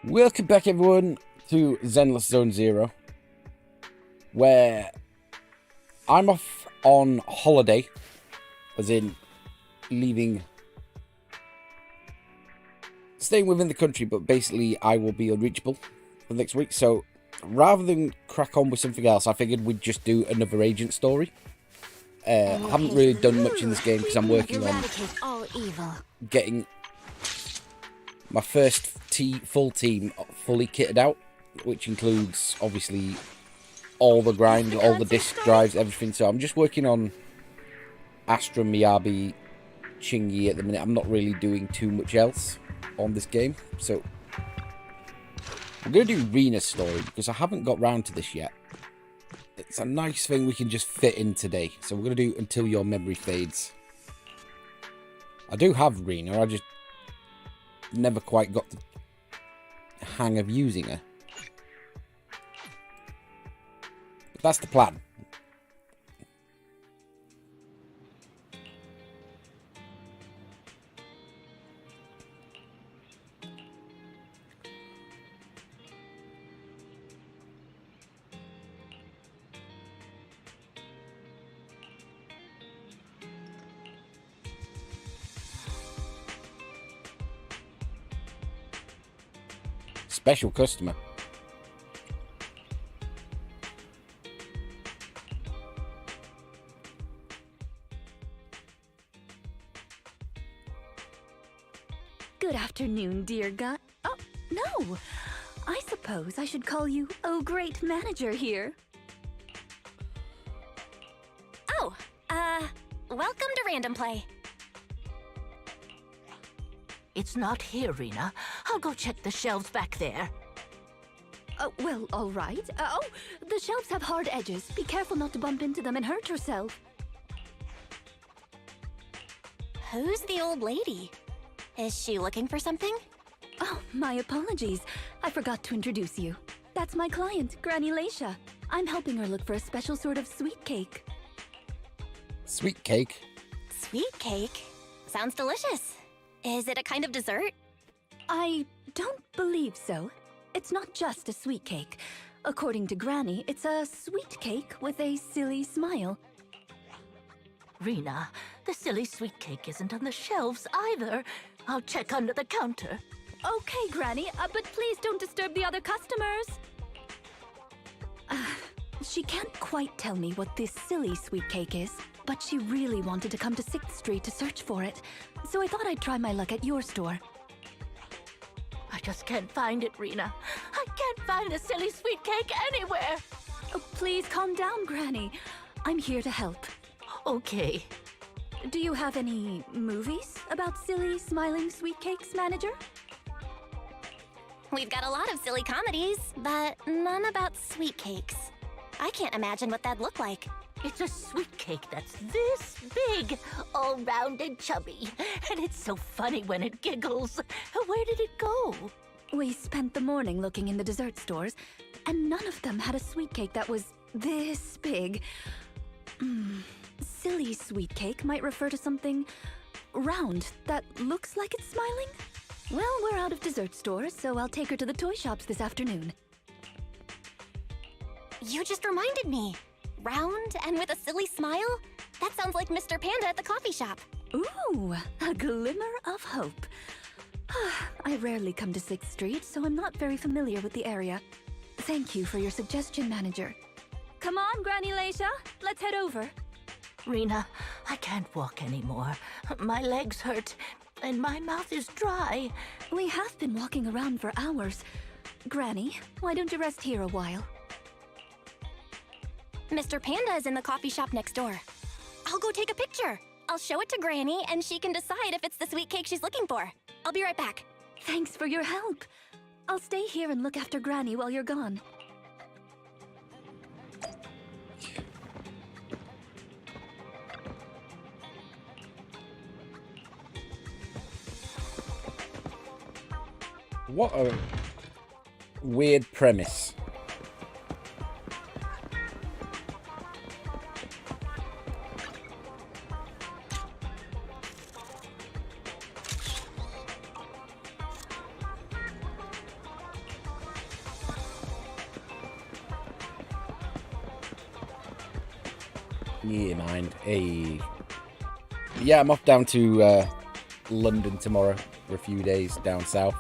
Welcome back, everyone, to Zenless Zone Zero, where I'm off on holiday, as in staying within the country, but basically I will be unreachable for next week. So rather than crack on with something else, I figured we'd just do another agent story. I haven't really done much in this game because I'm working on getting my first full team fully kitted out, which includes obviously all the grind, all the disk drives, everything. So I'm just working on Astra, Miyabi, Chingy at the minute. I'm not really doing too much else on this game. So I'm going to do Rina's story because I haven't got round to this yet. It's a nice thing we can just fit in today. So we're going to do Until Your Memory Fades. I do have Rina, I just never quite got the hang of using her. But that's the plan. Special customer. Good afternoon, dear guy. Oh, no. I suppose I should call you, oh, great manager here. Oh, welcome to Random Play. It's not here, Rina. I'll go check the shelves back there. Oh, well, all right. Oh, the shelves have hard edges. Be careful not to bump into them and hurt yourself. Who's the old lady? Is she looking for something? Oh, my apologies. I forgot to introduce you. That's my client, Granny Leisha. I'm helping her look for a special sort of sweet cake. Sweet cake? Sweet cake? Sounds delicious. Is it a kind of dessert? I don't believe so. It's not just a sweet cake. According to Granny, it's a sweet cake with a silly smile. Rina, the silly sweet cake isn't on the shelves either. I'll check under the counter. Okay, Granny, but please don't disturb the other customers. She can't quite tell me what this silly sweet cake is, but she really wanted to come to 6th Street to search for it. So I thought I'd try my luck at your store. I just can't find it, Rina. I can't find the silly sweet cake anywhere. Oh, please calm down, Granny. I'm here to help. Okay. Do you have any movies about silly, smiling sweet cakes, manager? We've got a lot of silly comedies, but none about sweet cakes. I can't imagine what that'd look like. It's a sweet cake that's this big, all round and chubby. And it's so funny when it giggles. Where did it go? We spent the morning looking in the dessert stores, and none of them had a sweet cake that was this big. Silly sweet cake might refer to something round that looks like it's smiling. Well, we're out of dessert stores, so I'll take her to the toy shops this afternoon. You just reminded me. Round and with a silly smile? That sounds like Mr. Panda at the coffee shop. Ooh, a glimmer of hope. I rarely come to 6th Street, so I'm not very familiar with the area. Thank you for your suggestion, manager. Come on, Granny Leisha, let's head over. Rina, I can't walk anymore. My legs hurt, and my mouth is dry. We have been walking around for hours. Granny, why don't you rest here a while? Mr. Panda is in the coffee shop next door. I'll go take a picture. I'll show it to Granny, and she can decide if it's the sweet cake she's looking for. I'll be right back. Thanks for your help. I'll stay here and look after Granny while you're gone. What a weird premise. Yeah, mind. Hey. Yeah, I'm off down to London tomorrow for a few days down south.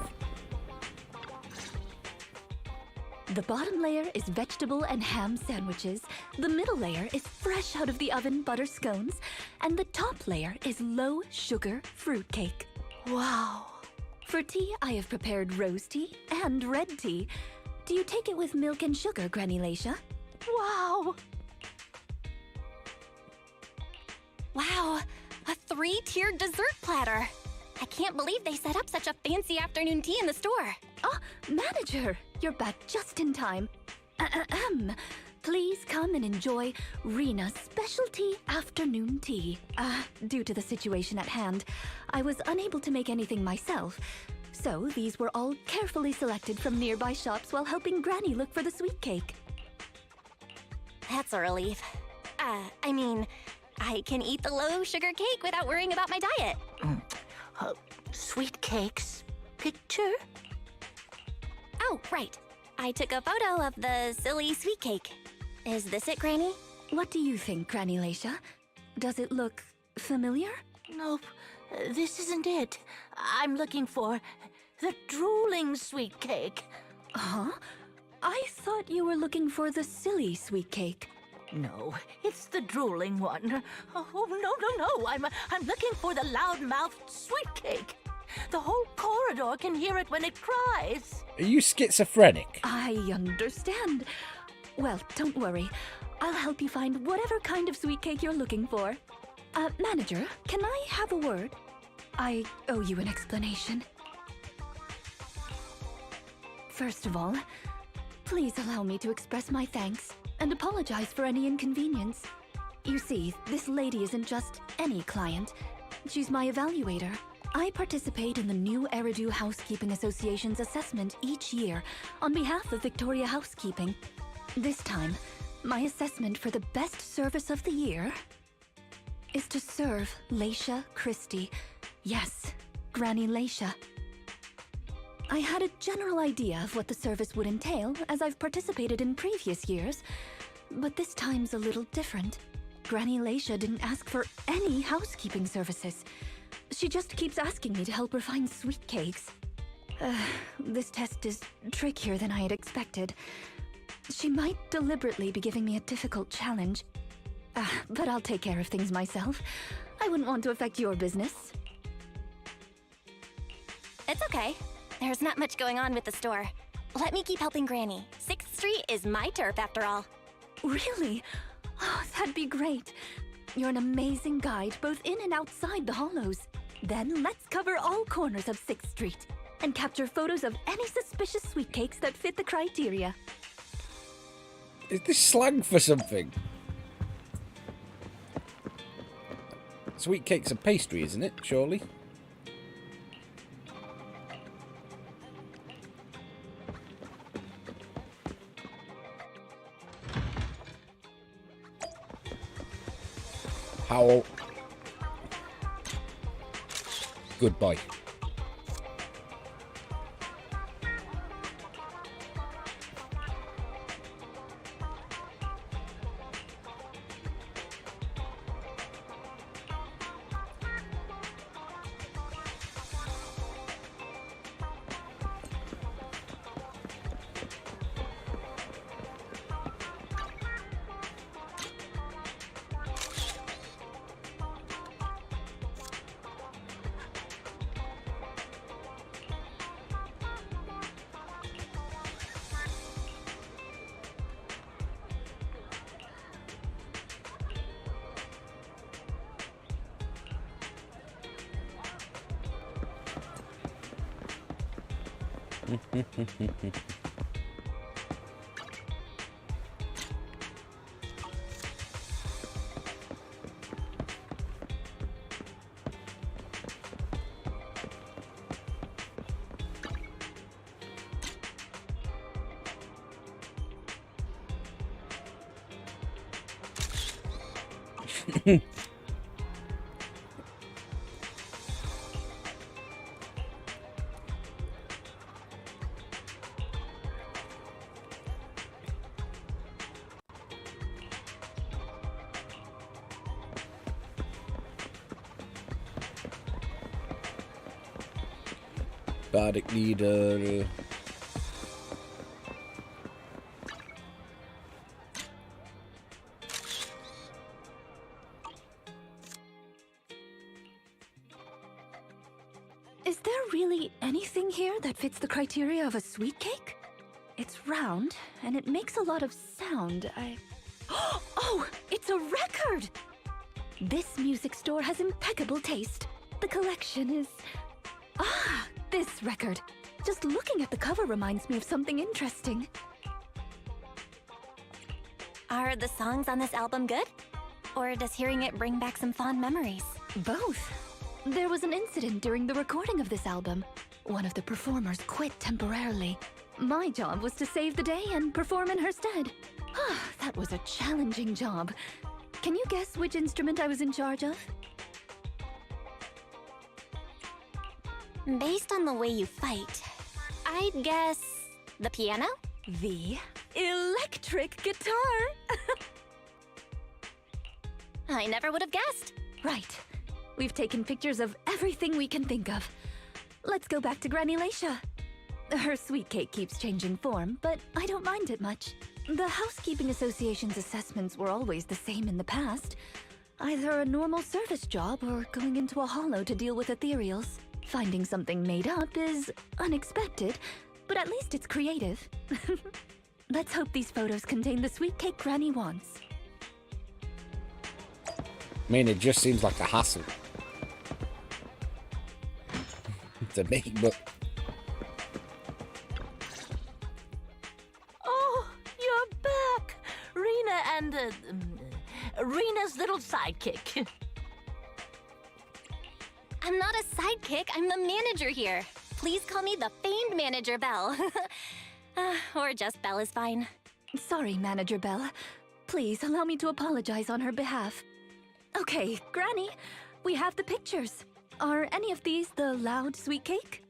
The bottom layer is vegetable and ham sandwiches, the middle layer is fresh out of the oven butter scones, and the top layer is low sugar fruitcake. Wow. For tea, I have prepared rose tea and red tea. Do you take it with milk and sugar, Granny Lacia? Wow. Wow, a 3-tiered dessert platter. I can't believe they set up such a fancy afternoon tea in the store. Ah, manager, you're back just in time. Please come and enjoy Rina's specialty afternoon tea. Due to the situation at hand, I was unable to make anything myself, so these were all carefully selected from nearby shops while helping Granny look for the sweet cake. That's a relief. I mean, I can eat the low-sugar cake without worrying about my diet. Sweet cakes. Picture? Oh, right. I took a photo of the silly sweet cake. Is this it, Granny? What do you think, Granny Lacia? Does it look familiar? Nope, this isn't it. I'm looking for the drooling sweet cake. Huh? I thought you were looking for the silly sweet cake. No, it's the drooling one. Oh, no. I'm looking for the loud-mouthed sweet cake. The whole corridor can hear it when it cries. Are you schizophrenic? I understand. Well, don't worry. I'll help you find whatever kind of sweet cake you're looking for. Manager, can I have a word? I owe you an explanation. First of all, please allow me to express my thanks and apologize for any inconvenience. You see, this lady isn't just any client. She's my evaluator. I participate in the new Eridu Housekeeping Association's assessment each year on behalf of Victoria Housekeeping. This time, my assessment for the best service of the year is to serve Lacia Christie. Yes, Granny Lacia. I had a general idea of what the service would entail, as I've participated in previous years, but this time's a little different. Granny Lacia didn't ask for any housekeeping services. She just keeps asking me to help her find sweet cakes. This test is trickier than I had expected. She might deliberately be giving me a difficult challenge. But I'll take care of things myself. I wouldn't want to affect your business. It's okay. There's not much going on with the store. Let me keep helping Granny. 6th Street is my turf, after all. Really? Oh, that'd be great. You're an amazing guide, both in and outside the hollows. Then let's cover all corners of 6th Street and capture photos of any suspicious sweet cakes that fit the criteria. Is this slang for something? Sweet cake's a pastry, isn't it? Surely? Howl. Good boy. Bardic Leader. Is there really anything here that fits the criteria of a sweet cake? It's round, and it makes a lot of sound. Oh, it's a record! This music store has impeccable taste. The collection is... Ah, this record. Just looking at the cover reminds me of something interesting. Are the songs on this album good? Or does hearing it bring back some fond memories? Both. There was an incident during the recording of this album. One of the performers quit temporarily. My job was to save the day and perform in her stead. That was a challenging job. Can you guess which instrument I was in charge of? Based on the way you fight, I'd guess the piano? The electric guitar! I never would have guessed. Right. We've taken pictures of everything we can think of. Let's go back to Granny Laisha. Her sweet cake keeps changing form, but I don't mind it much. The Housekeeping Association's assessments were always the same in the past. Either a normal service job or going into a hollow to deal with ethereals. Finding something made up is unexpected, but at least it's creative. Let's hope these photos contain the sweet cake Granny wants. I mean, it just seems like a hassle to me, but... Oh, you're back! Rina and, Rina's little sidekick. I'm not a sidekick, I'm the manager here. Please call me the famed manager, Belle. Or just Belle is fine. Sorry, Manager Belle. Please allow me to apologize on her behalf. Okay, Granny, we have the pictures. Are any of these the loud sweet cake?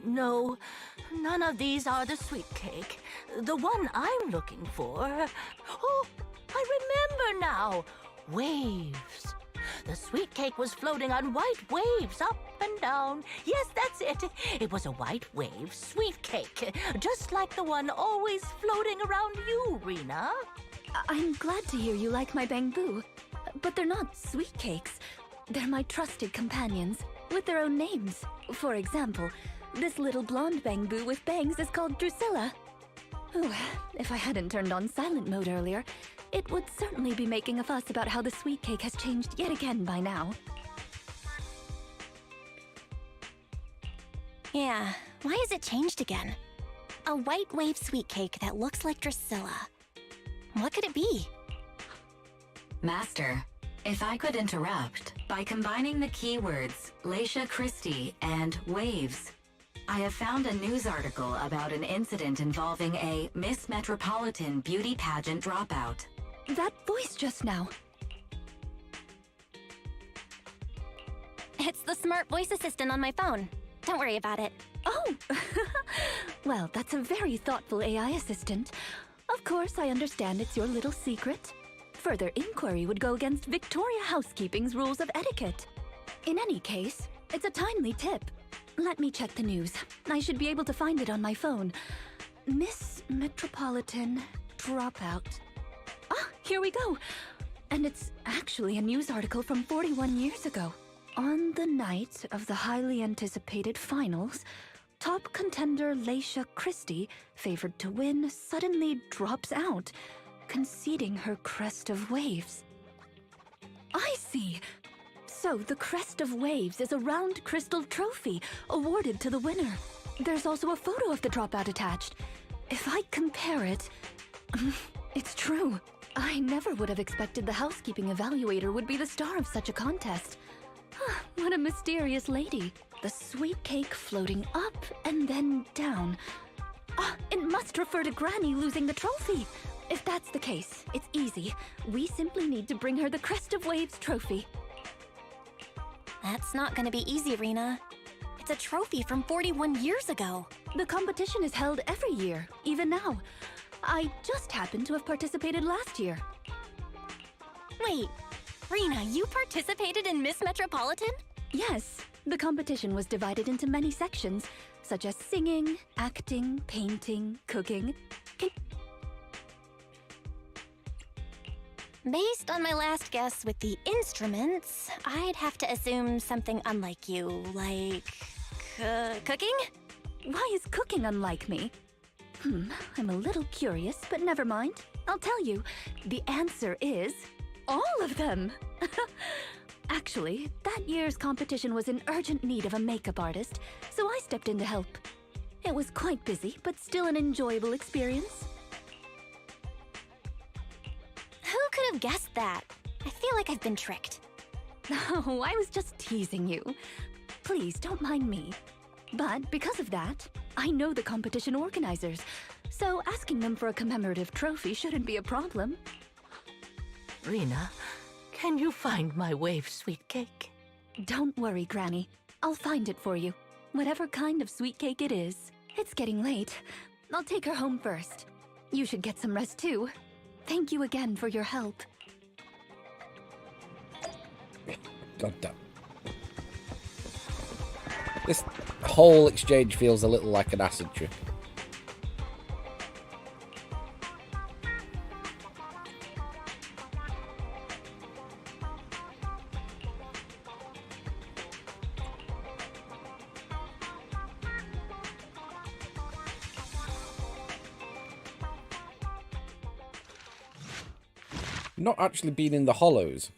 No, none of these are the sweet cake. The one I'm looking for... Oh, I remember now! Waves. The sweet cake was floating on white waves up and down. Yes, that's it. It was a white wave sweet cake, just like the one always floating around you, Rina. I'm glad to hear you like my bamboo, but they're not sweet cakes. They're my trusted companions, with their own names. For example, this little blonde bamboo with bangs is called Drusilla. Ooh, if I hadn't turned on silent mode earlier, it would certainly be making a fuss about how the sweet cake has changed yet again by now. Yeah, why has it changed again? A white wave sweet cake that looks like Drusilla. What could it be? Master, if I could interrupt, by combining the keywords Laisha Christie and waves, I have found a news article about an incident involving a Miss Metropolitan beauty pageant dropout. That voice just now. It's the smart voice assistant on my phone. Don't worry about it. Oh! Well, that's a very thoughtful AI assistant. Of course, I understand it's your little secret. Further inquiry would go against Victoria Housekeeping's rules of etiquette. In any case, it's a timely tip. Let me check the news. I should be able to find it on my phone. Miss Metropolitan dropout. Ah, here we go. And it's actually a news article from 41 years ago. On the night of the highly anticipated finals, top contender Laisha Christie, favored to win, suddenly drops out, conceding her crest of waves. I see. So the crest of waves is a round crystal trophy awarded to the winner. There's also a photo of the dropout attached. If I compare it, it's true. I never would have expected the housekeeping evaluator would be the star of such a contest. What a mysterious lady. The sweet cake floating up and then down. It must refer to Granny losing the trophy. If that's the case, it's easy. We simply need to bring her the Crest of Waves trophy. That's not gonna be easy, Rina. It's a trophy from 41 years ago. The competition is held every year, even now. I just happened to have participated last year. Wait, Rina, you participated in Miss Metropolitan? Yes, The competition was divided into many sections, such as singing, acting, painting, cooking. Based on my last guess with the instruments, I'd have to assume something unlike you, like... cooking? Why is cooking unlike me? I'm a little curious, but never mind. I'll tell you. The answer is all of them. Actually, that year's competition was in urgent need of a makeup artist, so I stepped in to help. It was quite busy, but still an enjoyable experience. Who could have guessed that? I feel like I've been tricked. Oh, I was just teasing you. Please, don't mind me. But because of that, I know the competition organizers, so asking them for a commemorative trophy shouldn't be a problem. Rina, can you find my wave sweet cake? Don't worry, Granny. I'll find it for you. Whatever kind of sweet cake it is. It's getting late. I'll take her home first. You should get some rest too. Thank you again for your help. God damn. This whole exchange feels a little like an acid trip. Not actually been in the hollows.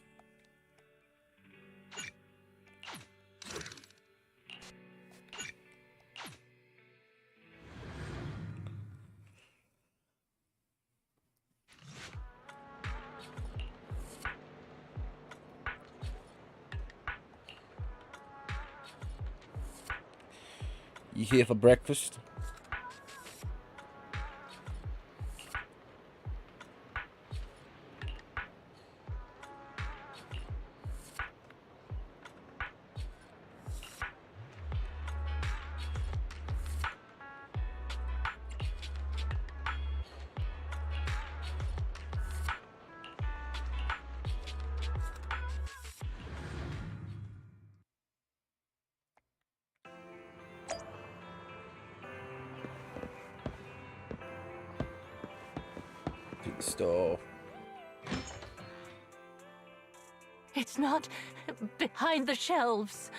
You here for breakfast? Store. It's not behind the shelves.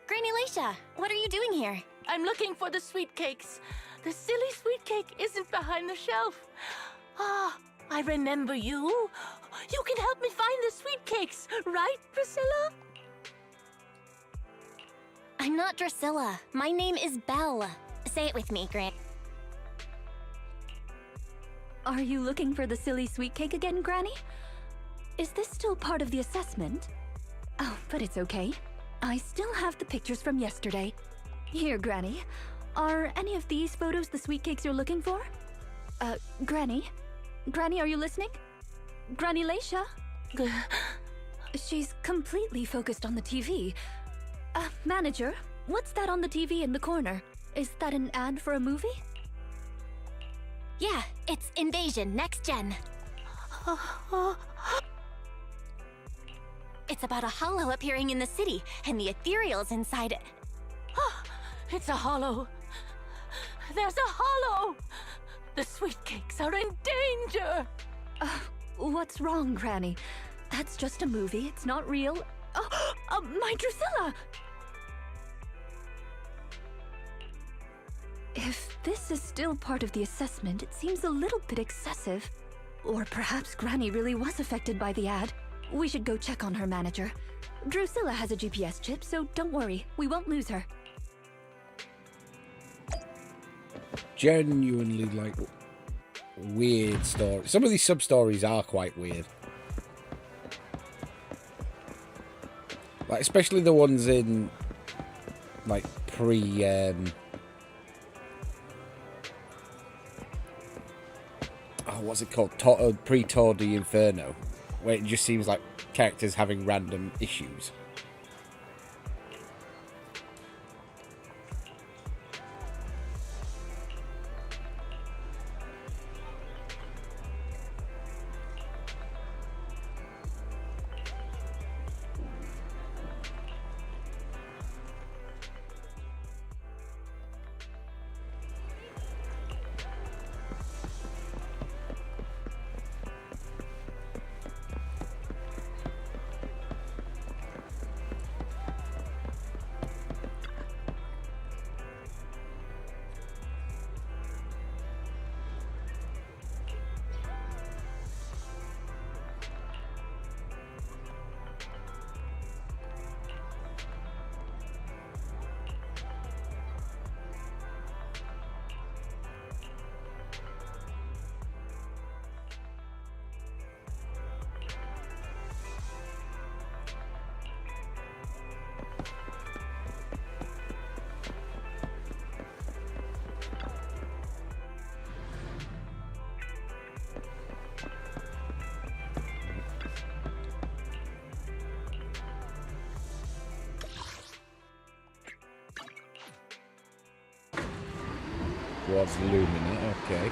Granny Laisha, what are you doing here? I'm looking for the sweet cakes. The silly sweet cake isn't behind the shelf. Ah, I remember you. You can help me find the sweet cakes, right, Priscilla? I'm not Drusilla. My name is Belle. Say it with me, Gran. Are you looking for the silly sweet cake again, Granny? Is this still part of the assessment? Oh, but it's okay. I still have the pictures from yesterday. Here, Granny. Are any of these photos the sweet cakes you're looking for? Granny? Granny, are you listening? Granny Laisha? She's completely focused on the TV. Manager, what's that on the TV in the corner? Is that an ad for a movie? Yeah, it's Invasion Next Gen. It's about a hollow appearing in the city, and the ethereals inside it. It's a hollow. There's a hollow. The sweet cakes are in danger. What's wrong, Granny? That's just a movie. It's not real. My Drusilla! If this is still part of the assessment, it seems a little bit excessive. Or perhaps Granny really was affected by the ad. We should go check on her, Manager. Drusilla has a GPS chip, so don't worry. We won't lose her. Genuinely, like, weird story. Some of these sub-stories are quite weird. Like, especially the ones in, like, what's it called? Pre-Tour de Inferno. Where it just seems like characters having random issues. Towards Lumina, okay.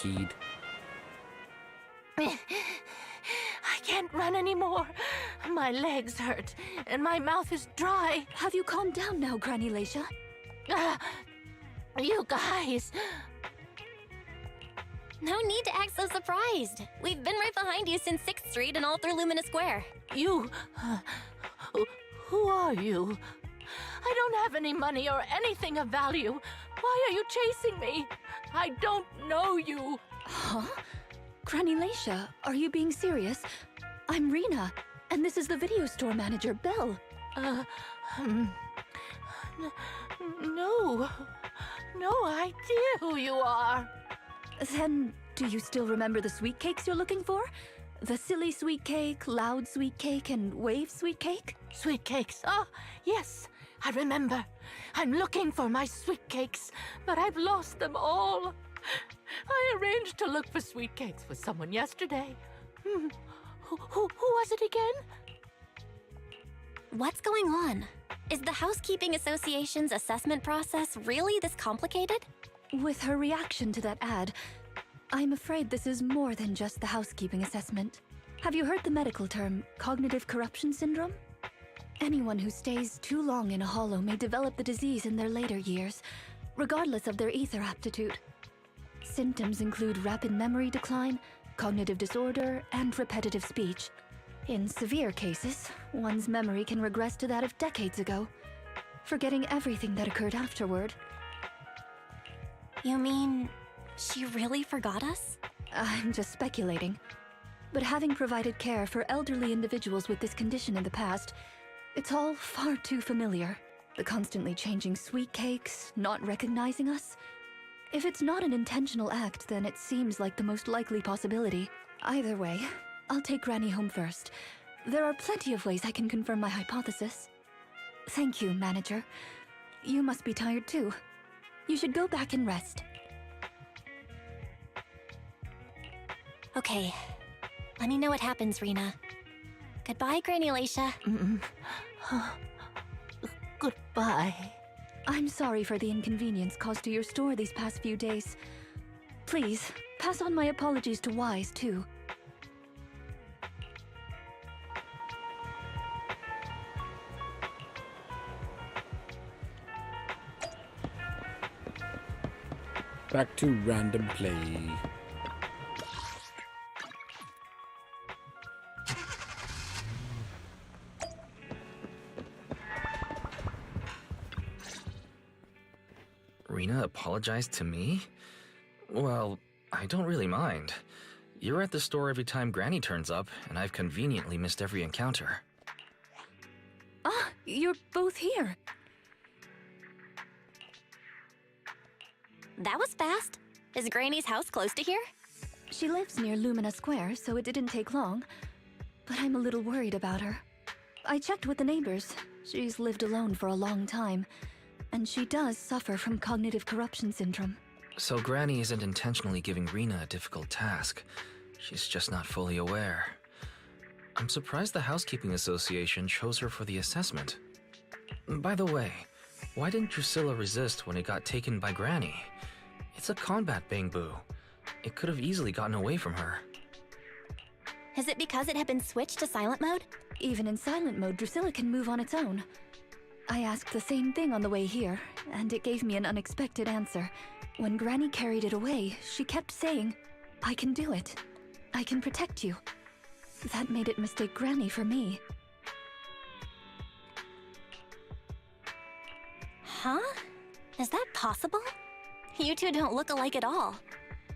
Seed. I can't run anymore. My legs hurt, and my mouth is dry. Have you calmed down now, Granny Leisha? You guys. No need to act so surprised. We've been right behind you since 6th Street and all through Lumina Square. You. Who are you? I don't have any money or anything of value. Why are you chasing me? I don't know you. Huh? Granny Leisha, are you being serious? I'm Rina, and this is the video store manager, Belle. No. No idea who you are. Then, do you still remember the sweet cakes you're looking for? The silly sweet cake, loud sweet cake, and wave sweet cake? Sweet cakes. Oh, yes, I remember. I'm looking for my sweet cakes, but I've lost them all. I arranged to look for sweet cakes with someone yesterday. Who was it again? What's going on? Is the Housekeeping Association's assessment process really this complicated? With her reaction to that ad, I'm afraid this is more than just the housekeeping assessment. Have you heard the medical term, cognitive corruption syndrome? Anyone who stays too long in a hollow may develop the disease in their later years, regardless of their ether aptitude. Symptoms include rapid memory decline, cognitive disorder, and repetitive speech. In severe cases, one's memory can regress to that of decades ago, forgetting everything that occurred afterward. You mean she really forgot us? I'm just speculating. But having provided care for elderly individuals with this condition in the past, it's all far too familiar. The constantly changing sweet cakes, not recognizing us. If it's not an intentional act, then it seems like the most likely possibility. Either way, I'll take Granny home first. There are plenty of ways I can confirm my hypothesis. Thank you, Manager. You must be tired too. You should go back and rest. Okay. Let me know what happens, Rina. Goodbye, Granny Leisha. Goodbye. I'm sorry for the inconvenience caused to your store these past few days. Please, pass on my apologies to Wise, too. Back to random play. Rina apologized to me? Well, I don't really mind. You're at the store every time Granny turns up, and I've conveniently missed every encounter. Ah, you're both here. That was fast. Is Granny's house close to here? She lives near Lumina Square, so it didn't take long. But I'm a little worried about her. I checked with the neighbors. She's lived alone for a long time, and she does suffer from cognitive corruption syndrome. So Granny isn't intentionally giving Rina a difficult task. She's just not fully aware. I'm surprised the Housekeeping Association chose her for the assessment. By the way, why didn't Drusilla resist when it got taken by Granny? It's a combat bangbu. It could have easily gotten away from her. Is it because it had been switched to silent mode? Even in silent mode, Drusilla can move on its own. I asked the same thing on the way here, and it gave me an unexpected answer. When Granny carried it away, she kept saying, "I can do it. I can protect you." That made it mistake Granny for me. Huh? Is that possible? You two don't look alike at all.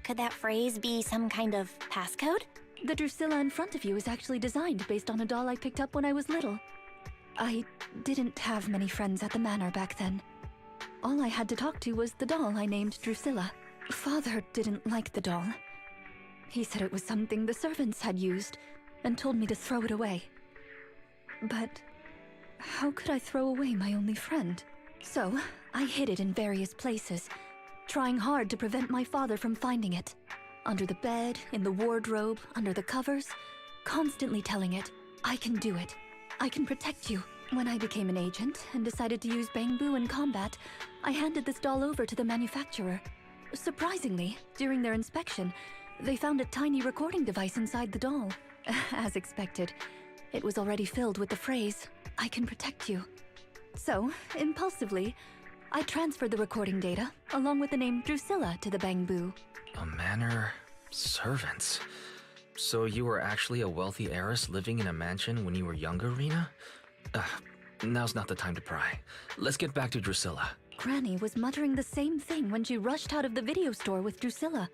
Could that phrase be some kind of passcode? The Drusilla in front of you is actually designed based on a doll I picked up when I was little. I didn't have many friends at the manor back then. All I had to talk to was the doll I named Drusilla. Father didn't like the doll. He said it was something the servants had used, and told me to throw it away. But how could I throw away my only friend? So I hid it in various places, trying hard to prevent my father from finding it. Under the bed, in the wardrobe, under the covers, constantly telling it, "I can do it. I can protect you." When I became an agent and decided to use bangbu in combat, I handed this doll over to the manufacturer. Surprisingly, during their inspection, they found a tiny recording device inside the doll. As expected, it was already filled with the phrase, "I can protect you." So, impulsively, I transferred the recording data, along with the name Drusilla, to the bangbu. A manor... servants. So you were actually a wealthy heiress living in a mansion when you were younger, Rina? Now's not the time to pry. Let's get back to Drusilla. Granny was muttering the same thing when she rushed out of the video store with Drusilla.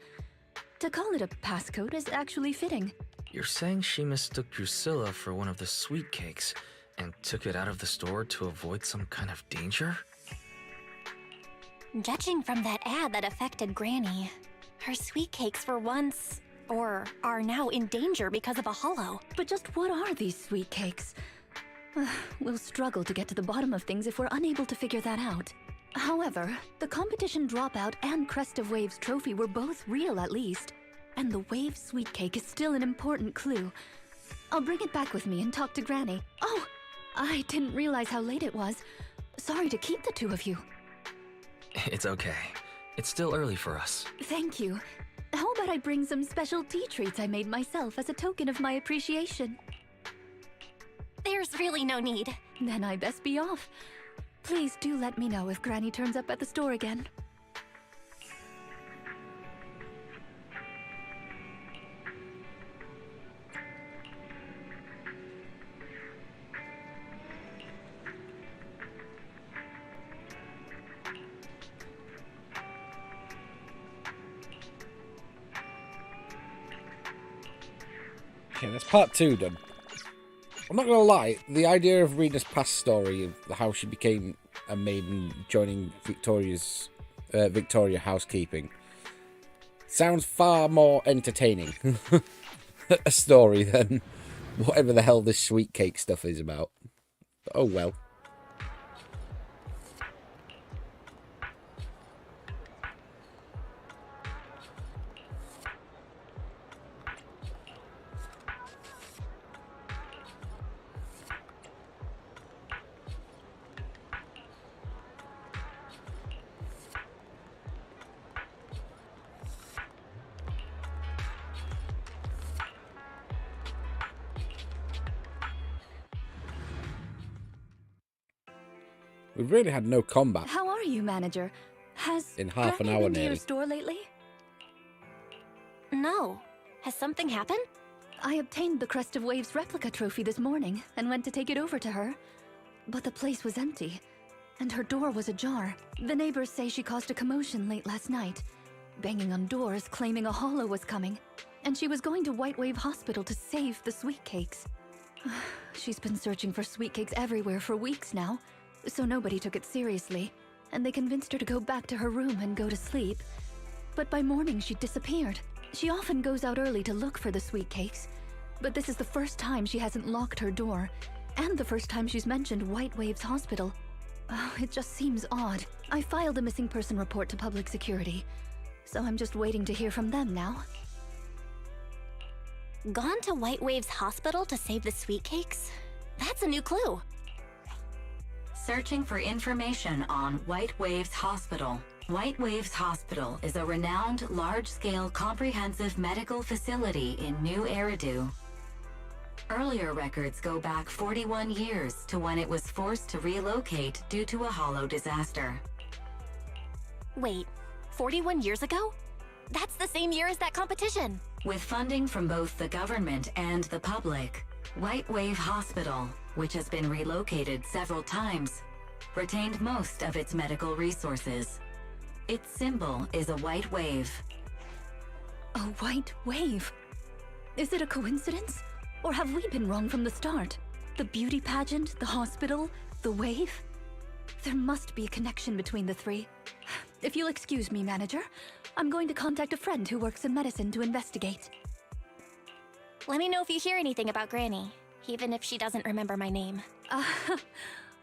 To call it a passcode is actually fitting. You're saying she mistook Drusilla for one of the sweet cakes and took it out of the store to avoid some kind of danger? Judging from that ad that affected Granny, her sweet cakes were once, or are now in danger because of a hollow. But just what are these sweet cakes? We'll struggle to get to the bottom of things if we're unable to figure that out. However, the competition dropout and Crest of Waves trophy were both real at least. And the Wave sweet cake is still an important clue. I'll bring it back with me and talk to Granny. Oh, I didn't realize how late it was. Sorry to keep the two of you. It's okay. It's still early for us. Thank you. How about I bring some special tea treats I made myself as a token of my appreciation? There's really no need. Then I best be off. Please do let me know if Granny turns up at the store again. Okay, that's part 2 done. I'm not gonna lie, the idea of Rina's past story of how she became a maiden joining Victoria housekeeping sounds far more entertaining a story than whatever the hell this sweet cake stuff is about. But oh well. We've really had no combat. How are you, manager? Has In half an Granny hour been to your nearly. store lately? No. Has something happened? I obtained the Crest of Waves replica trophy this morning and went to take it over to her. But the place was empty, and her door was ajar. The neighbors say she caused a commotion late last night, banging on doors claiming a hollow was coming, and she was going to White Wave Hospital to save the sweet cakes. She's been searching for sweet cakes everywhere for weeks now, so nobody took it seriously, and they convinced her to go back to her room and go to sleep. But by morning, she disappeared. She often goes out early to look for the sweet cakes, but this is the first time she hasn't locked her door, and the first time she's mentioned White Waves Hospital. Oh, it just seems odd. I filed a missing person report to public security, so I'm just waiting to hear from them now. Gone to White Wave's hospital to save the sweet cakes? That's a new clue. Searching for information on White Waves Hospital. White Waves Hospital is a renowned, large-scale, comprehensive medical facility in New Eridu. Earlier records go back 41 years to when it was forced to relocate due to a hollow disaster. Wait, 41 years ago? That's the same year as that competition. With funding from both the government and the public, White Wave Hospital, which has been relocated several times, retained most of its medical resources. Its symbol is a white wave. A white wave? Is it a coincidence? Or have we been wrong from the start? The beauty pageant, the hospital, the wave? There must be a connection between the three. If you'll excuse me, manager, I'm going to contact a friend who works in medicine to investigate. Let me know if you hear anything about Granny, even if she doesn't remember my name.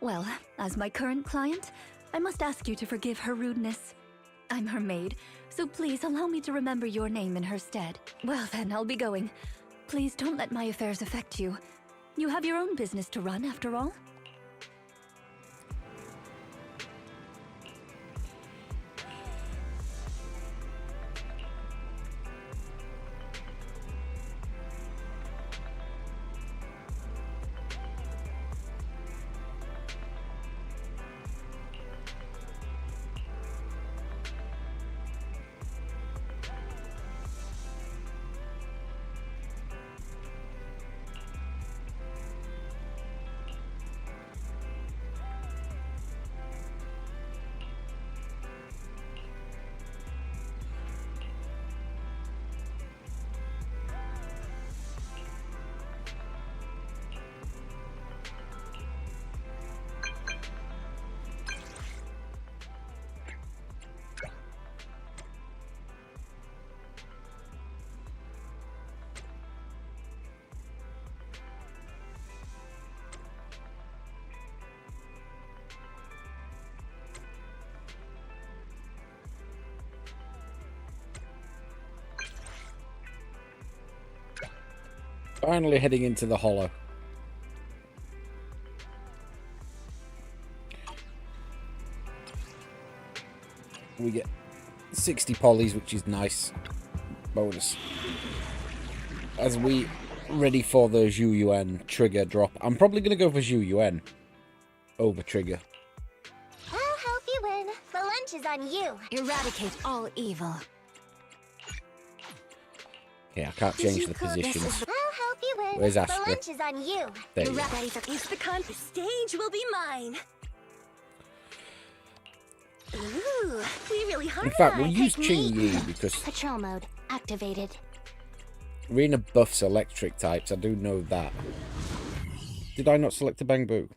Well, as my current client, I must ask you to forgive her rudeness. I'm her maid, so please allow me to remember your name in her stead. Well then, I'll be going. Please don't let my affairs affect you. You have your own business to run, after all. Finally heading into the hollow. We get 60 polys, which is nice. Bonus. As we ready for the Zhu Yuan trigger drop. I'm probably going to go for Zhu Yuan over trigger. I'll help you win. The lunch is on you. Eradicate all evil. Okay, I can't change the positions. I'll help you win. Where's The Astra? lunch is on you. There you go. Ready for it's the con. The stage will be mine. Ooh, we really hard. In fact, we'll use Technique. Qing Yi because Patrol mode activated. Rina buffs electric types. I do know that. Did I not select a Bang Boo?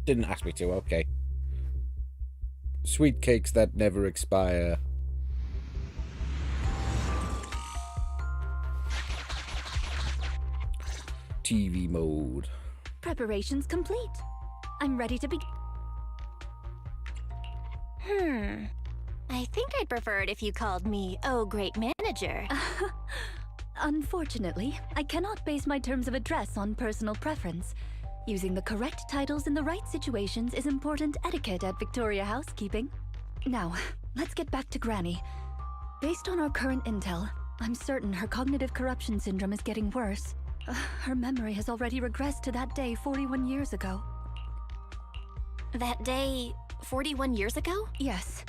Didn't ask me to, okay. Sweet cakes that never expire. TV mode. Preparations complete. I'm ready to begin. I think I'd prefer it if you called me, oh, great manager. Unfortunately, I cannot base my terms of address on personal preference. Using the correct titles in the right situations is important etiquette at Victoria Housekeeping. Now, let's get back to Granny. Based on our current intel, I'm certain her cognitive corruption syndrome is getting worse. Her memory has already regressed to that day 41 years ago. That day, 41 years ago? Yes.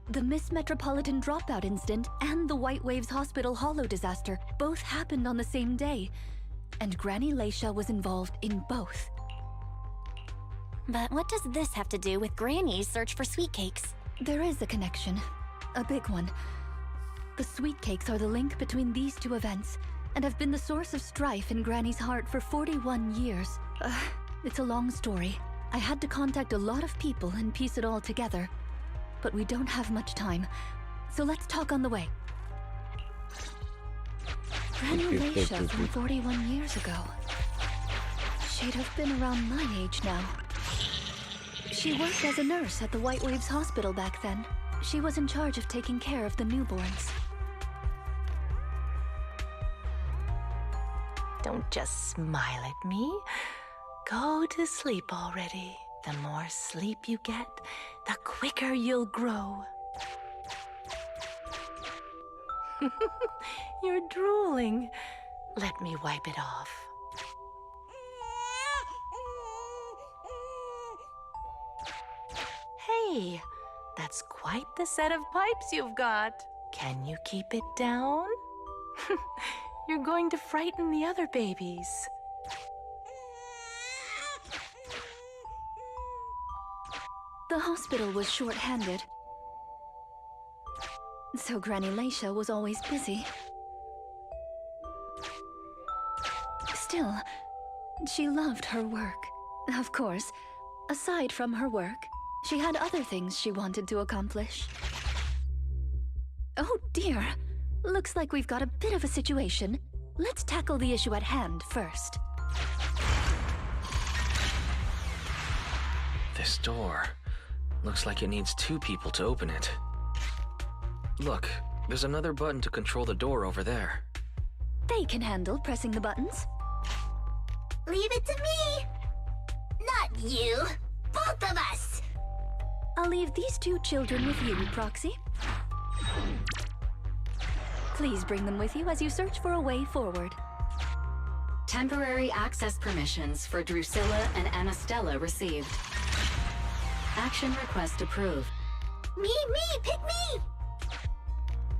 The Miss Metropolitan dropout incident and the White Waves Hospital hollow disaster both happened on the same day, and Granny Leisha was involved in both. But what does this have to do with Granny's search for sweet cakes? There is a connection. A big one. The sweet cakes are the link between these two events, and have been the source of strife in Granny's heart for 41 years. It's a long story. I had to contact a lot of people and piece it all together. But we don't have much time, so let's talk on the way. Granny Leisha from 41 years ago. She'd have been around my age now. She worked as a nurse at the White Waves Hospital back then. She was in charge of taking care of the newborns. Don't just smile at me. Go to sleep already. The more sleep you get, the quicker you'll grow. You're drooling. Let me wipe it off. Hey, that's quite the set of pipes you've got. Can you keep it down? You're going to frighten the other babies. The hospital was short-handed, so Granny Leisha was always busy. Still, she loved her work. Of course, aside from her work, she had other things she wanted to accomplish. Oh dear! Looks like we've got a bit of a situation. Let's tackle the issue at hand first. This door looks like it needs 2 people to open it. Look, there's another button to control the door over there. They can handle pressing the buttons. Leave it to me! Not you! Both of us! I'll leave these 2 children with you, Proxy. Please bring them with you as you search for a way forward. Temporary access permissions for Drusilla and Anastella received. Action request approved. Me! Pick me!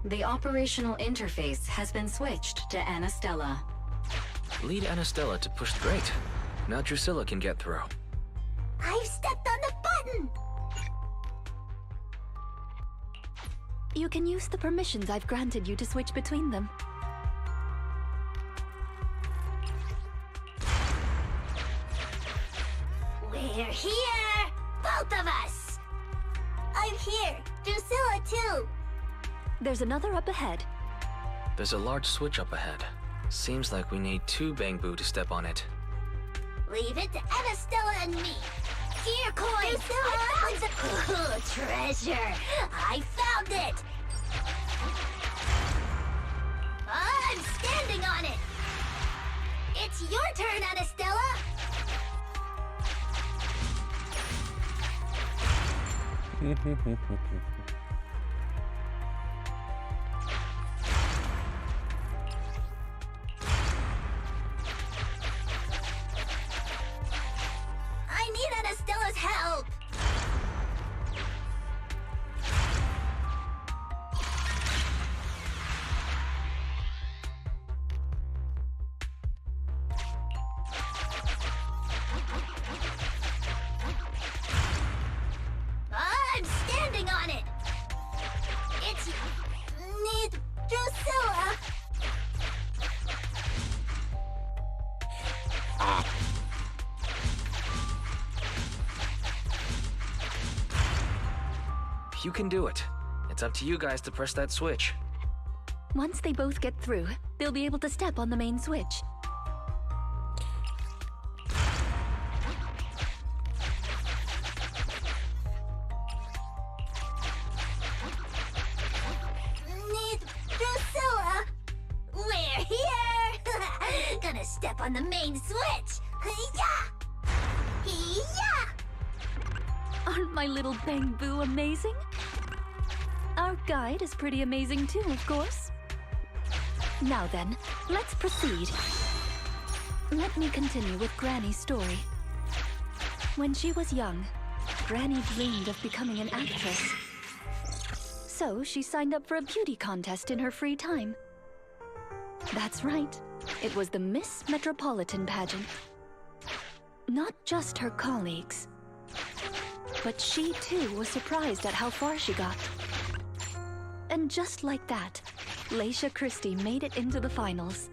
The operational interface has been switched to Anastella. Lead Anastella to push. Great. Now Drusilla can get through. I've stepped on the button! You can use the permissions I've granted you to switch between them. We're here! Both of us! I'm here! Drusilla too! There's another up ahead. There's a large switch up ahead. Seems like we need 2 Bangboo to step on it. Leave it to Anastella and me! Here, coins! I found the... Ooh, treasure! I found it! I'm standing on it! It's your turn, Anastella! I need Anastella's help! I'm standing on it! It's... need Drusilla! You can do it. It's up to you guys to press that switch. Once they both get through, they'll be able to step on the main switch. Need Drusilla! We're here! Gonna step on the main switch! Yeah! Yeah! Aren't my little Bangboo amazing? Our guide is pretty amazing too, of course. Now then, let's proceed. Let me continue with Granny's story. When she was young, Granny dreamed of becoming an actress. So she signed up for a beauty contest in her free time. That's right, it was the Miss Metropolitan pageant. Not just her colleagues, but she too was surprised at how far she got. And just like that, Leisha Christie made it into the finals.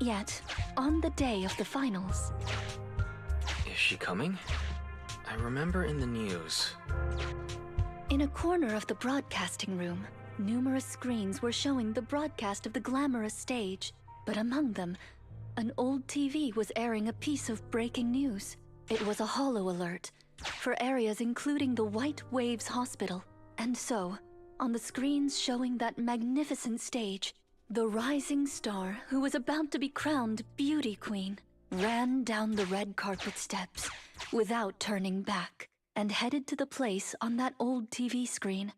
Yet, on the day of the finals... Is she coming? I remember in the news. In a corner of the broadcasting room, numerous screens were showing the broadcast of the glamorous stage. But among them, an old TV was airing a piece of breaking news. It was a holo alert for areas including the White Waves Hospital. And so, on the screens showing that magnificent stage, The rising star, who was about to be crowned beauty queen, ran down the red carpet steps without turning back and headed to the place on that old TV screen.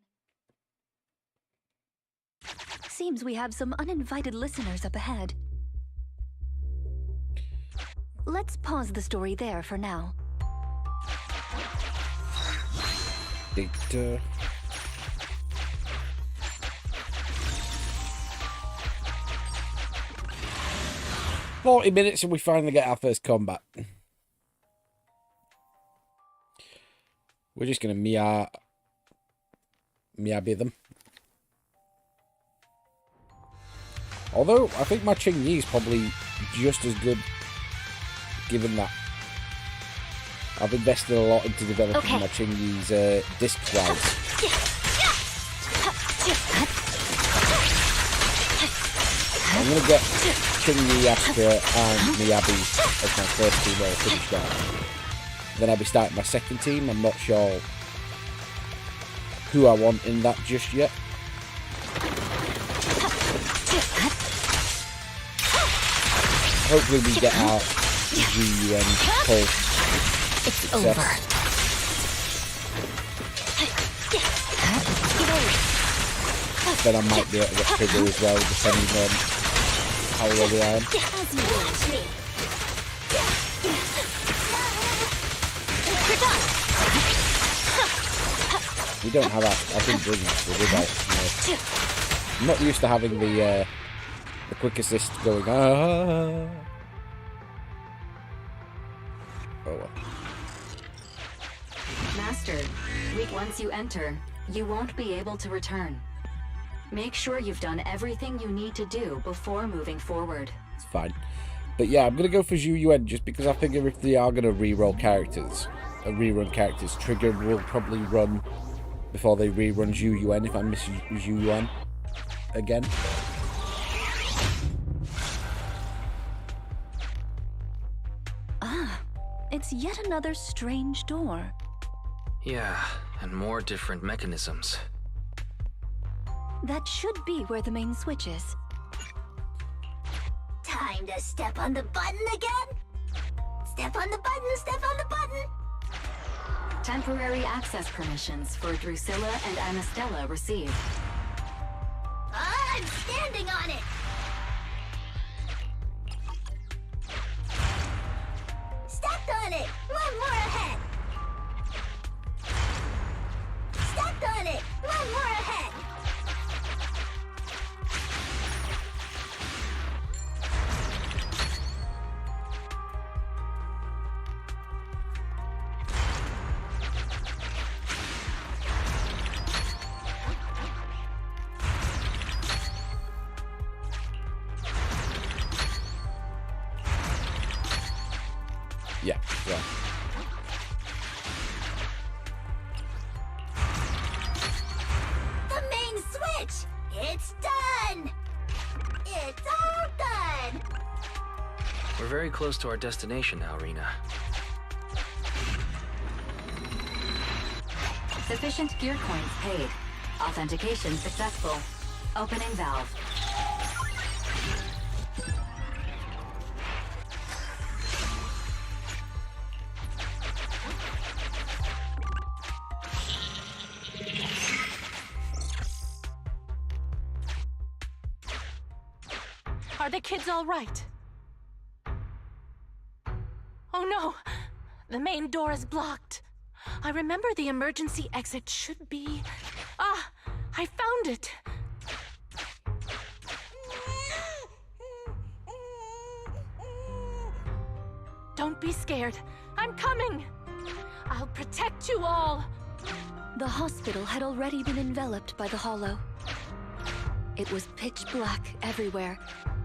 Seems we have some uninvited listeners up ahead. Let's pause the story there for now. Data. 40 minutes and we finally get our first combat. We're just gonna Miyabi them. Although I think my Qingyi is probably just as good, given that I've invested a lot into developing my Qingyi's disc drives. I'm gonna get Qingyi, Asuka, and Miyabi as my first team all finished off. Then I'll be starting my second team. I'm not sure who I want in that just yet. Hopefully we get our GUN pulse. It's over. Then I might be able to get trigger as well, depending on how ready I am. We don't have that. I didn't bring it. We did that. No. I'm not used to having the quick assist going. Oh well. Master, once you enter, you won't be able to return. Make sure you've done everything you need to do before moving forward. It's fine. But yeah, I'm going to go for Zhu Yuan just because I figure if they are going to rerun characters, Trigger will probably run before they rerun Zhu Yuan if I miss Zhu Yuan again. Ah, it's yet another strange door. Yeah, and more different mechanisms. That should be where the main switch is. Time to step on the button again? Step on the button, step on the button! Temporary access permissions for Drusilla and Anastella received. I'm standing on it! Stepped on it! One more ahead! Stepped on it! One more ahead! Yeah. The main switch! It's done! It's all done! We're very close to our destination now, Rina. Sufficient gear coins paid. Authentication successful. Opening valve. Are the kids all right? Oh no! The main door is blocked. I remember the emergency exit should be... Ah! I found it! Don't be scared. I'm coming! I'll protect you all! The hospital had already been enveloped by the hollow. It was pitch black everywhere,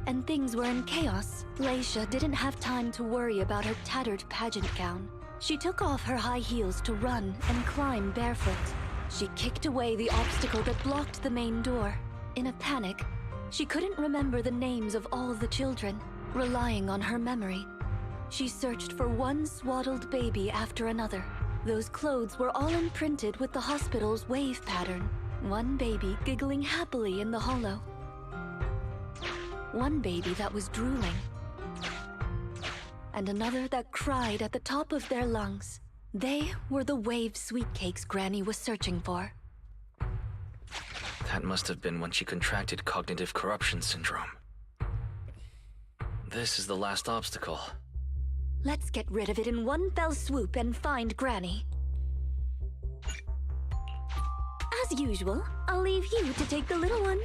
and things were in chaos. Leisha didn't have time to worry about her tattered pageant gown. She took off her high heels to run and climb barefoot. She kicked away the obstacle that blocked the main door. In a panic, she couldn't remember the names of all the children. Relying on her memory, she searched for one swaddled baby after another. Those clothes were all imprinted with the hospital's wave pattern. One baby giggling happily in the hollow. One baby that was drooling. And another that cried at the top of their lungs. They were the wave sweet cakes Granny was searching for. That must have been when she contracted cognitive corruption syndrome. This is the last obstacle. Let's get rid of it in one fell swoop and find Granny. As usual, I'll leave you to take the little ones.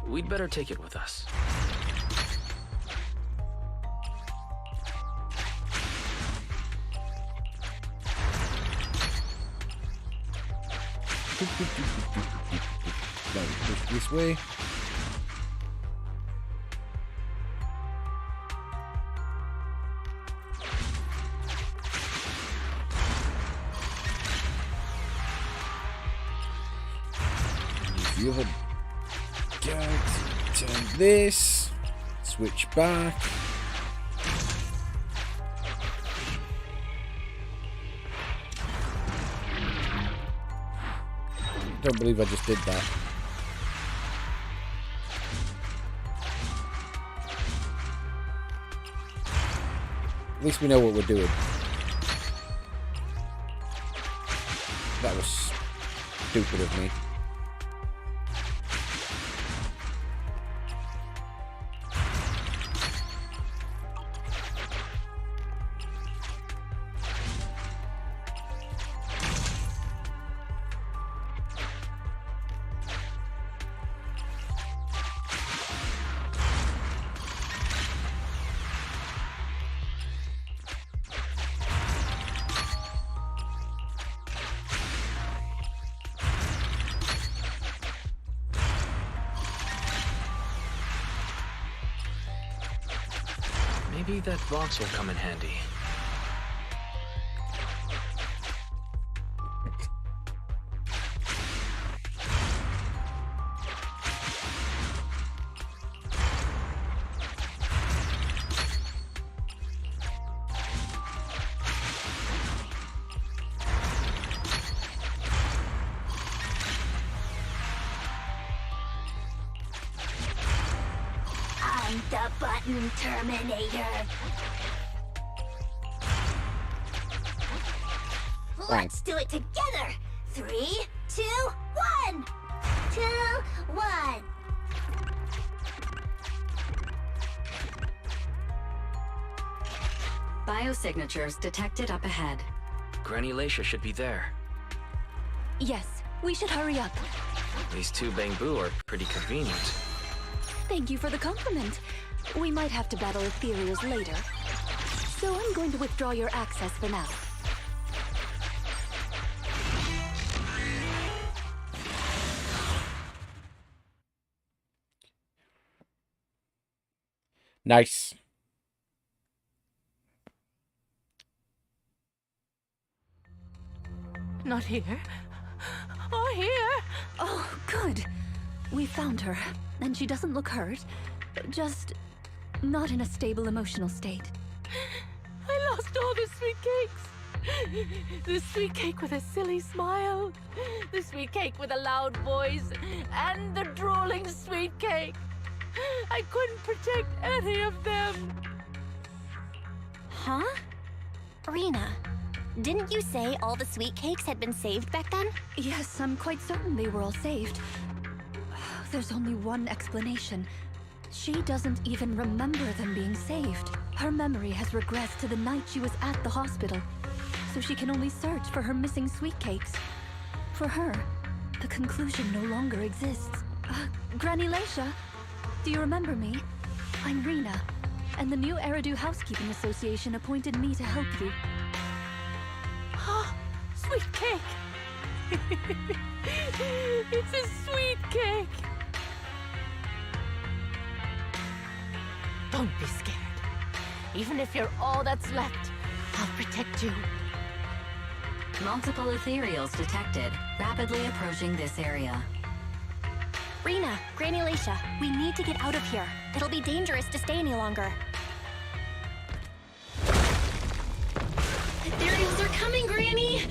We'd better take it with us. No, push this way. Use the other gag. Turn this. Switch back. Don't believe I just did that. At least we know what we're doing. That was stupid of me. Maybe that box will come in handy. I'm the button terminator. Let's do it together. 3, 2, 1. 2, 1. Biosignatures detected up ahead. Granny Lacia should be there. Yes, we should hurry up. These two Bangbu are pretty convenient. Thank you for the compliment. We might have to battle Ethereals later. So I'm going to withdraw your access for now. Nice. Not here. Or here. Oh, good. We found her, and she doesn't look hurt. Just not in a stable emotional state. I lost all the sweet cakes. The sweet cake with a silly smile. The sweet cake with a loud voice. And the drooling sweet cake. I couldn't protect any of them. Huh? Rina, didn't you say all the sweet cakes had been saved back then? Yes, I'm quite certain they were all saved. There's only one explanation. She doesn't even remember them being saved. Her memory has regressed to the night she was at the hospital, so she can only search for her missing sweet cakes. For her, the conclusion no longer exists. Granny Lacia, do you remember me? I'm Rina, and the new Eridu Housekeeping Association appointed me to help you. Sweet cake. It's a sweet cake. Don't be scared. Even if you're all that's left, I'll protect you. Multiple ethereals detected, rapidly approaching this area. Rina, Granny Laisha, we need to get out of here. It'll be dangerous to stay any longer. Ethereals are coming, Granny!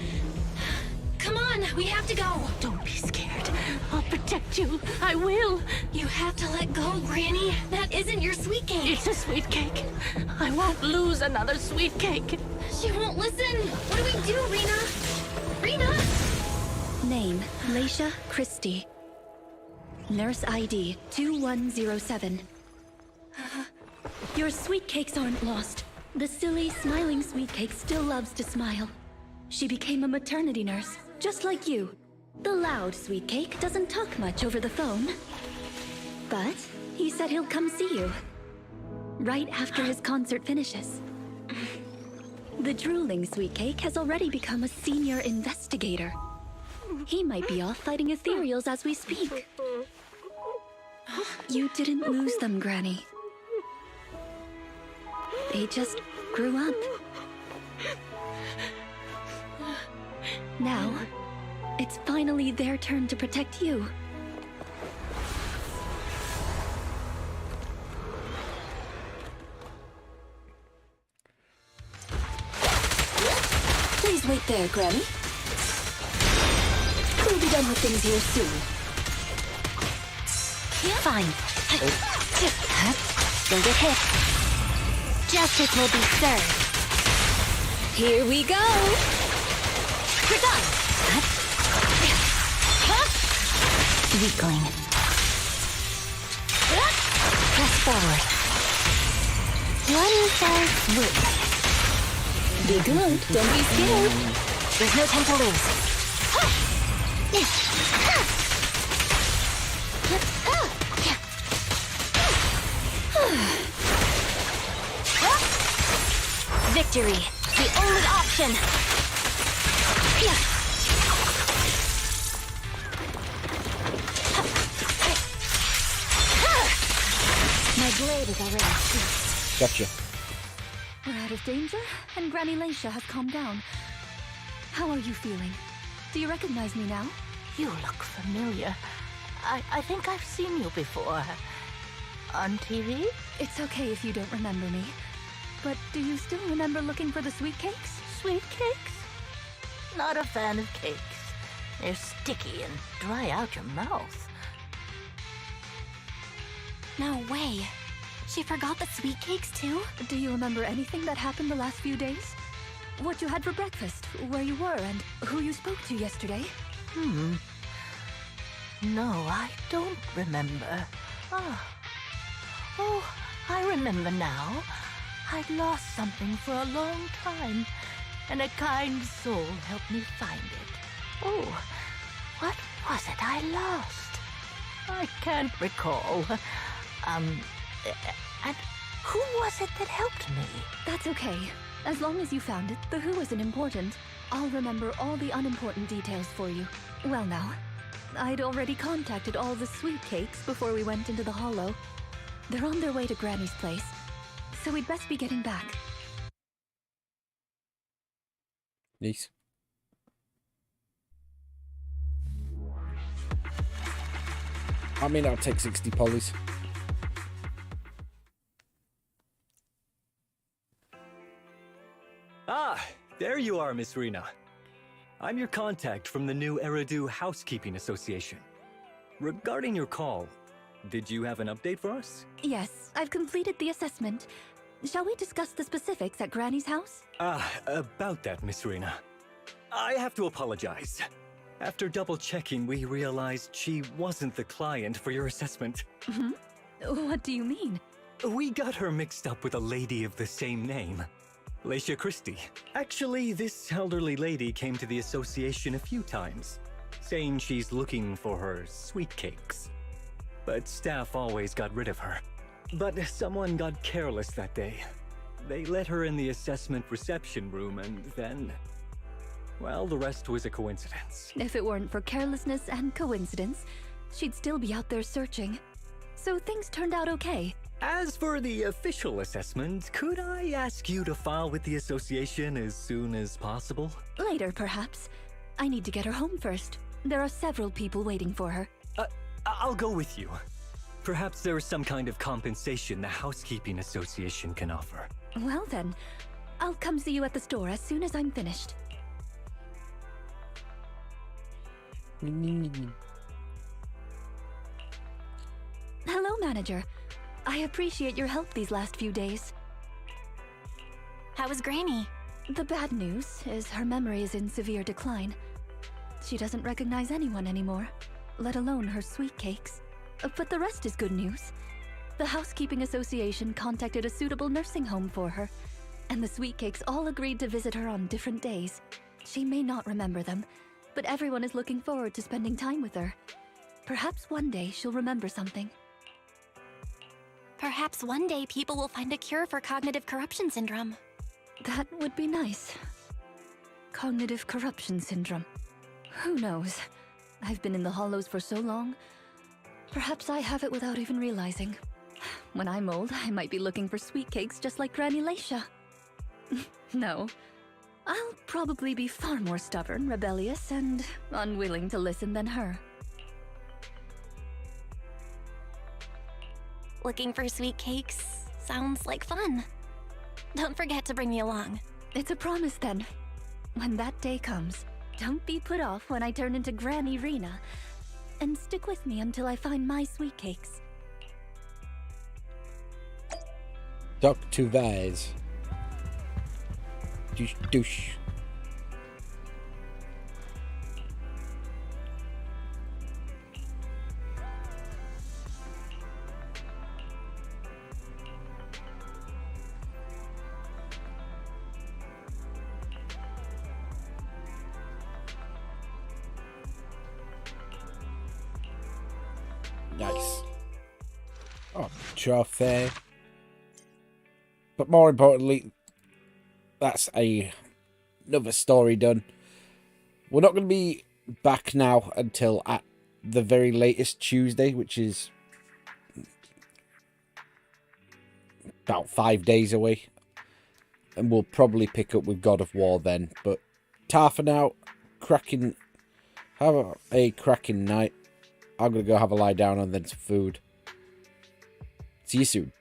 Come on, we have to go! Don't be scared. I'll protect you. I will. You have to let go, Granny. That isn't your sweet cake. It's a sweet cake. I won't lose another sweet cake. She won't listen. What do we do, Rina? Rina? Name, Laisha Christie. Nurse ID 2107. Your sweet cakes aren't lost. The silly, smiling sweet cake still loves to smile. She became a maternity nurse, just like you. The loud sweet cake doesn't talk much over the phone. But he said he'll come see you. Right after his concert finishes. The drooling sweet cake has already become a senior investigator. He might be off fighting ethereals as we speak. You didn't lose them, Granny. They just grew up. Now, it's finally their turn to protect you. Please wait there, Granny. We'll be done with things here soon. Fine. Don't get hit. Justice will be served. Here we go! We're done. Weakling. Press forward. One fell swoop. Be good, don't be scared. There's no time to lose. Victory, the only option. My blade is already sweet. Gotcha. We're out of danger, and Granny Laisha has calmed down. How are you feeling? Do you recognize me now? You look familiar. I think I've seen you before. On TV? It's okay if you don't remember me. But do you still remember looking for the sweet cakes? Sweet cakes? Not a fan of cakes. They're sticky and dry out your mouth. No way. She forgot the sweet cakes too? Do you remember anything that happened the last few days? What you had for breakfast, where you were, and who you spoke to yesterday? No, I don't remember. Oh, I remember now. I'd lost something for a long time, and a kind soul helped me find it. Oh, what was it I lost? I can't recall. And who was it that helped me? That's okay. As long as you found it, the who isn't important. I'll remember all the unimportant details for you. Well now, I'd already contacted all the sweet cakes before we went into the hollow. They're on their way to Granny's place, so we'd best be getting back. Nice. I mean, I'll take 60 polys. Ah, there you are, Miss Rina. I'm your contact from the new Eridu Housekeeping Association. Regarding your call, did you have an update for us? Yes, I've completed the assessment. Shall we discuss the specifics at Granny's house? About that, Miss Rina. I have to apologize. After double-checking, we realized she wasn't the client for your assessment. What do you mean? We got her mixed up with a lady of the same name. Laisha Christie. Actually, this elderly lady came to the association a few times, saying she's looking for her sweet cakes. But staff always got rid of her. But someone got careless that day. They let her in the assessment reception room and then... Well, the rest was a coincidence. If it weren't for carelessness and coincidence, she'd still be out there searching. So things turned out okay. As for the official assessment, could I ask you to file with the association as soon as possible? Later, perhaps. I need to get her home first. There are several people waiting for her. I'll go with you. Perhaps there is some kind of compensation the housekeeping association can offer. Well then, I'll come see you at the store as soon as I'm finished. Hello, manager. I appreciate your help these last few days. How was Granny? The bad news is her memory is in severe decline. She doesn't recognize anyone anymore, let alone her sweet cakes. But the rest is good news. The Housekeeping Association contacted a suitable nursing home for her, and the sweet cakes all agreed to visit her on different days. She may not remember them, but everyone is looking forward to spending time with her. Perhaps one day she'll remember something. Perhaps one day people will find a cure for cognitive corruption syndrome. That would be nice. Cognitive corruption syndrome. Who knows? I've been in the Hollows for so long. Perhaps I have it without even realizing. When I'm old, I might be looking for sweet cakes just like Granny Leisha. No. I'll probably be far more stubborn, rebellious, and unwilling to listen than her. Looking for sweet cakes sounds like fun. Don't forget to bring me along. It's a promise then. When that day comes, don't be put off when I turn into Granny Rina, and stick with me until I find my sweet cakes. Dr. Vaz. Douche, douche. Nice. Oh, trophy. But more importantly, that's another story done. We're not going to be back now until at the very latest Tuesday, which is about 5 days away. And we'll probably pick up with God of War then. But for now, have a cracking night. I'm going to go have a lie down and then some food. See you soon.